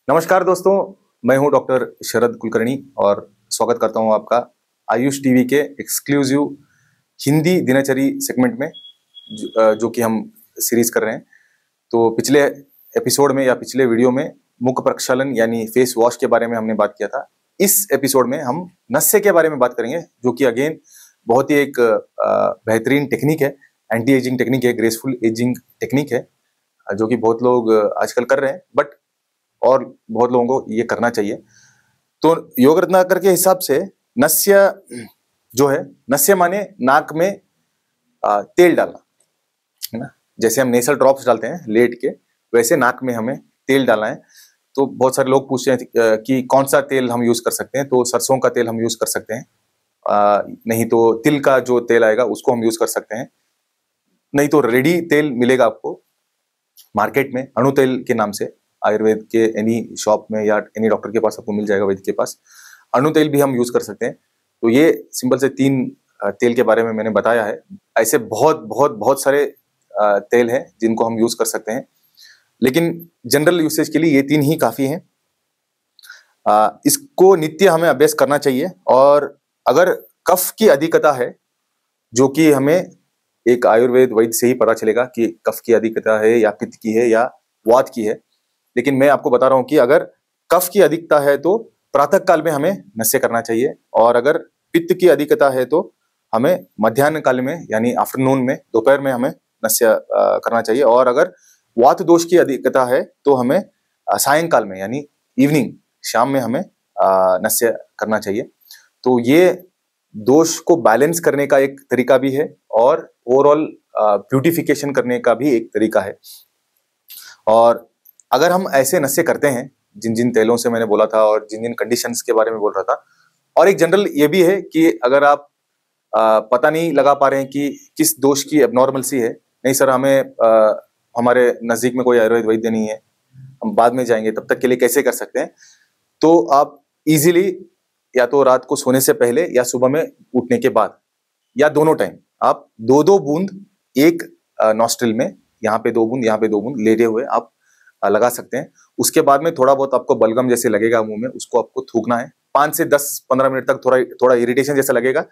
नमस्कार दोस्तों, मैं हूं डॉक्टर शरद कुलकर्णी और स्वागत करता हूं आपका आयुष टीवी के एक्सक्लूसिव हिंदी दिनचरी सेगमेंट में जो कि हम सीरीज कर रहे हैं। तो पिछले एपिसोड में या पिछले वीडियो में मुख प्रक्षालन यानी फेस वॉश के बारे में हमने बात किया था। इस एपिसोड में हम नस्से के बारे में बात करेंगे, जो कि अगेन बहुत ही एक बेहतरीन टेक्निक है, एंटी एजिंग टेक्निक है, ग्रेसफुल एजिंग टेक्निक है, जो कि बहुत लोग आजकल कर रहे हैं, बट और बहुत लोगों को ये करना चाहिए। तो योग रत्नाकर के हिसाब से नस्य जो है, नस्य माने नाक में तेल डालना, है ना। जैसे हम नेसल ड्रॉप्स डालते हैं लेट के, वैसे नाक में हमें तेल डालना है। तो बहुत सारे लोग पूछते हैं कि कौन सा तेल हम यूज कर सकते हैं। तो सरसों का तेल हम यूज कर सकते हैं, नहीं तो तिल का जो तेल आएगा उसको हम यूज कर सकते हैं, नहीं तो रेडी तेल मिलेगा आपको मार्केट में अणु तेल के नाम से। आयुर्वेद के एनी शॉप में या एनी डॉक्टर के पास आपको मिल जाएगा, वैद्य के पास अणु तेल भी हम यूज कर सकते हैं। तो ये सिंपल से 3 तेल के बारे में मैंने बताया है। ऐसे बहुत बहुत बहुत सारे तेल हैं जिनको हम यूज कर सकते हैं, लेकिन जनरल यूसेज के लिए ये 3 ही काफी हैं। इसको नित्य हमें अभ्यास करना चाहिए। और अगर कफ की अधिकता है, जो कि हमें एक आयुर्वेद वैद्य से ही पता चलेगा कि कफ की अधिकता है या पित्त की है या वात की है, लेकिन मैं आपको बता रहा हूं कि अगर कफ की अधिकता है तो प्रातः काल में हमें नस्य करना चाहिए, और अगर पित्त की अधिकता है तो हमें मध्याह्न काल में यानी आफ्टरनून में, दोपहर में हमें नस्य करना चाहिए। और अगर वात दोष की अधिकता है तो हमें सायंकाल में यानी इवनिंग, शाम में हमें नस्य करना चाहिए। तो ये दोष को बैलेंस करने का एक तरीका भी है और ओवरऑल ब्यूटिफिकेशन करने का भी एक तरीका है। और अगर हम ऐसे नस्य करते हैं, जिन जिन तेलों से मैंने बोला था और जिन जिन कंडीशंस के बारे में बोल रहा था, और एक जनरल ये भी है कि अगर आप पता नहीं लगा पा रहे हैं कि किस दोष की एबनॉर्मलसी है, नहीं सर हमें हमारे नजदीक में कोई आयुर्वेद वैद्य नहीं है, हम बाद में जाएंगे, तब तक के लिए कैसे कर सकते हैं। तो आप इजीली या तो रात को सोने से पहले या सुबह में उठने के बाद या दोनों टाइम आप 2-2 बूंद एक नॉस्ट्रिल में, यहाँ पे 2 बूंद यहाँ पे 2 बूंद लेटे हुए आप लगा सकते हैं। उसके बाद में थोड़ा बहुत आपको बलगम जैसे लगेगा मुंह में, उसको आपको थूकना है 5 से 10-15 मिनट तक। थोड़ा इरिटेशन जैसा लगेगा,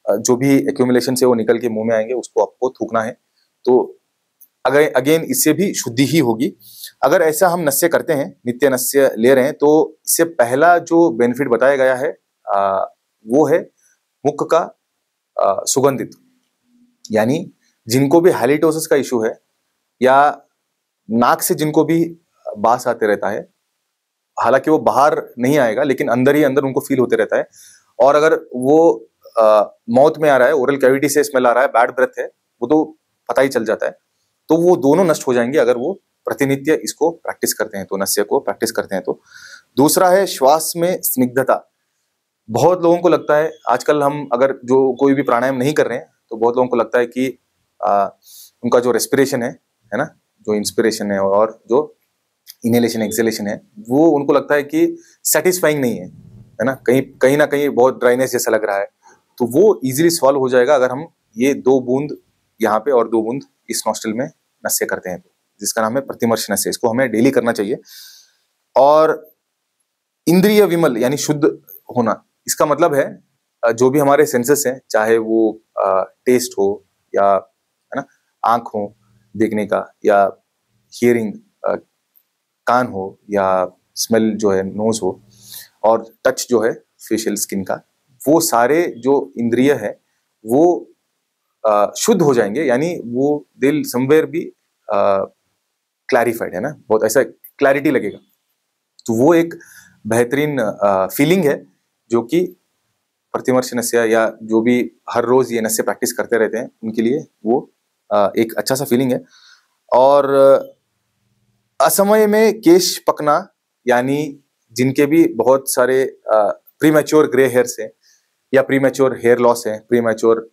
जो भी एक्यूमुलेशन से वो निकल के मुंह में आएंगे उसको आपको थूकना है। तो अगेन इससे भी शुद्धि ही होगी। अगर ऐसा हम नस्य करते हैं, नित्य नस्य ले रहे हैं, तो इससे पहला जो बेनिफिट बताया गया है वो है मुख का सुगंधित। यानी जिनको भी हाइलिटोसिस का इशू है या नाक से जिनको भी बास आते रहता है, हालांकि वो बाहर नहीं आएगा लेकिन अंदर ही अंदर उनको फील होते रहता है, और अगर वो माउथ में आ रहा है, ओरल कैविटी से स्मेल आ रहा है, बैड ब्रेथ है, वो तो पता ही चल जाता है। तो वो दोनों नष्ट हो जाएंगे अगर वो प्रतिनित्य इसको प्रैक्टिस करते हैं, तो नस्य को प्रैक्टिस करते हैं। तो दूसरा है श्वास में स्निग्धता। बहुत लोगों को लगता है आजकल, हम अगर जो कोई भी प्राणायाम नहीं कर रहे हैं, तो बहुत लोगों को लगता है कि उनका जो रेस्पिरेशन है ना, जो इंस्पिरेशन है और जो इनहेलेशन एक्सहेलेशन है, वो उनको लगता है कि सेटिस्फाइंग नहीं है ना, कहीं ना कहीं बहुत ड्राइनेस जैसा लग रहा है। तो वो इजीली सॉल्व हो जाएगा अगर हम ये 2 बूंद यहाँ पे और 2 बूंद इस नॉस्ट्रिल में नस्य करते हैं, तो जिसका नाम है प्रतिमर्श नस्य। इसको हमें डेली करना चाहिए। और इंद्रिय विमल यानी शुद्ध होना, इसका मतलब है जो भी हमारे सेंसेस हैं, चाहे वो टेस्ट हो या है ना आंख हो देखने का, या हियरिंग कान हो, या स्मेल जो है नोज हो, और टच जो है फेशियल स्किन का, वो सारे जो इंद्रिय है वो शुद्ध हो जाएंगे। यानी वो दिल समवेयर भी क्लैरिफाइड है ना, बहुत ऐसा क्लैरिटी लगेगा। तो वो एक बेहतरीन फीलिंग है, जो कि प्रतिमर्श नस्य या जो भी हर रोज ये नस्य प्रैक्टिस करते रहते हैं उनके लिए वो एक अच्छा सा फीलिंग है। और असमय में केश पकना, यानी जिनके भी बहुत सारे प्रीमैच्योर ग्रे हेयर्स हैं या प्रीमैच्योर हेयर लॉस है, प्रीमैच्योर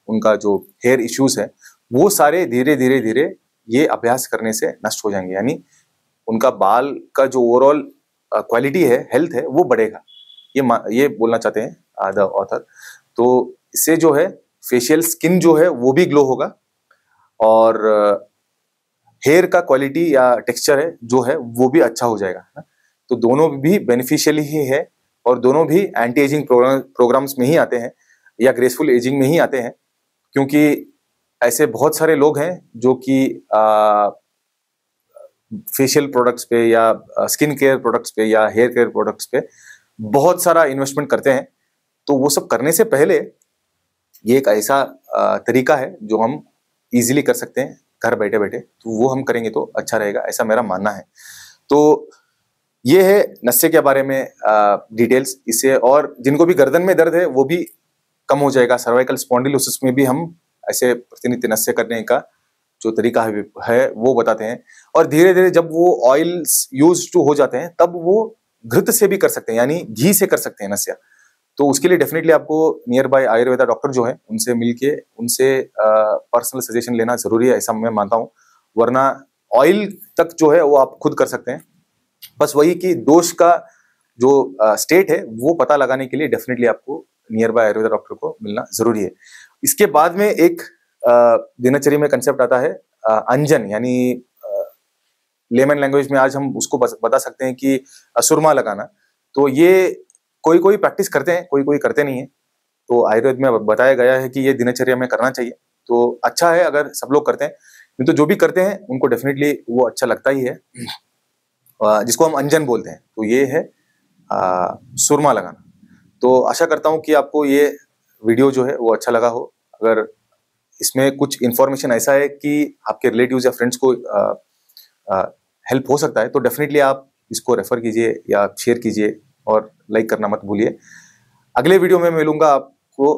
उनका जो हेयर इश्यूज है, वो सारे धीरे धीरे धीरे ये अभ्यास करने से नष्ट हो जाएंगे। यानी उनका बाल का जो ओवरऑल क्वालिटी है, हेल्थ है, वो बढ़ेगा। ये बोलना चाहते हैं द ऑथर। तो इससे जो है फेशियल स्किन जो है वो भी ग्लो होगा, और हेयर का क्वालिटी या टेक्सचर है जो है वो भी अच्छा हो जाएगा, है ना। तो दोनों भी बेनिफिशियल ही है और दोनों भी एंटी एजिंग प्रोग्राम्स में ही आते हैं या ग्रेसफुल एजिंग में ही आते हैं, क्योंकि ऐसे बहुत सारे लोग हैं जो कि फेशियल प्रोडक्ट्स पे या स्किन केयर प्रोडक्ट्स पे या हेयर केयर प्रोडक्ट्स पे बहुत सारा इन्वेस्टमेंट करते हैं। तो वो सब करने से पहले ये एक ऐसा तरीका है जो हम इजीली कर सकते हैं घर बैठे बैठे, तो वो हम करेंगे तो अच्छा रहेगा, ऐसा मेरा मानना है। तो ये है नस्से के बारे में डिटेल्स इससे, और जिनको भी गर्दन में दर्द है वो भी कम हो जाएगा। सर्वाइकल स्पॉन्डिलोसिस में भी हम ऐसे प्रतिनित्य नस्से करने का जो तरीका है वो बताते हैं। और धीरे धीरे जब वो ऑयल्स यूज टू हो जाते हैं तब वो घृत से भी कर सकते हैं, यानी घी से कर सकते हैं नस्या। तो उसके लिए डेफिनेटली आपको नियर बाय आयुर्वेदा डॉक्टर जो है उनसे मिलके उनसे पर्सनल सजेशन लेना जरूरी है, ऐसा मैं मानता हूँ। वरना ऑयल तक जो है वो आप खुद कर सकते हैं। बस वही कि दोष का जो स्टेट है वो पता लगाने के लिए डेफिनेटली आपको नियर बाय आयुर्वेदा डॉक्टर को मिलना जरूरी है। इसके बाद में एक दिनचर्या में कंसेप्ट आता है अंजन, यानी लेमन लैंग्वेज में आज हम उसको बता सकते हैं कि सुरमा लगाना। तो ये कोई कोई प्रैक्टिस करते हैं, कोई कोई करते नहीं है। तो आयुर्वेद में बताया गया है कि ये दिनचर्या में करना चाहिए, तो अच्छा है अगर सब लोग करते हैं। नहीं तो जो भी करते हैं उनको डेफिनेटली वो अच्छा लगता ही है, जिसको हम अंजन बोलते हैं। तो ये है सुरमा लगाना। तो आशा करता हूँ कि आपको ये वीडियो जो है वो अच्छा लगा हो। अगर इसमें कुछ इन्फॉर्मेशन ऐसा है कि आपके रिलेटिव्स या फ्रेंड्स को हेल्प हो सकता है तो डेफिनेटली आप इसको रेफर कीजिए या शेयर कीजिए और लाइक करना मत भूलिए। अगले वीडियो में मिलूंगा आपको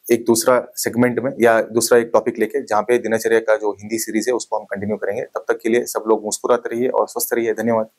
एक दूसरा सेगमेंट में या दूसरा एक टॉपिक लेके, जहाँ पे दिनचर्या का जो हिंदी सीरीज है उसको हम कंटिन्यू करेंगे। तब तक के लिए सब लोग मुस्कुराते रहिए और स्वस्थ रहिए। धन्यवाद।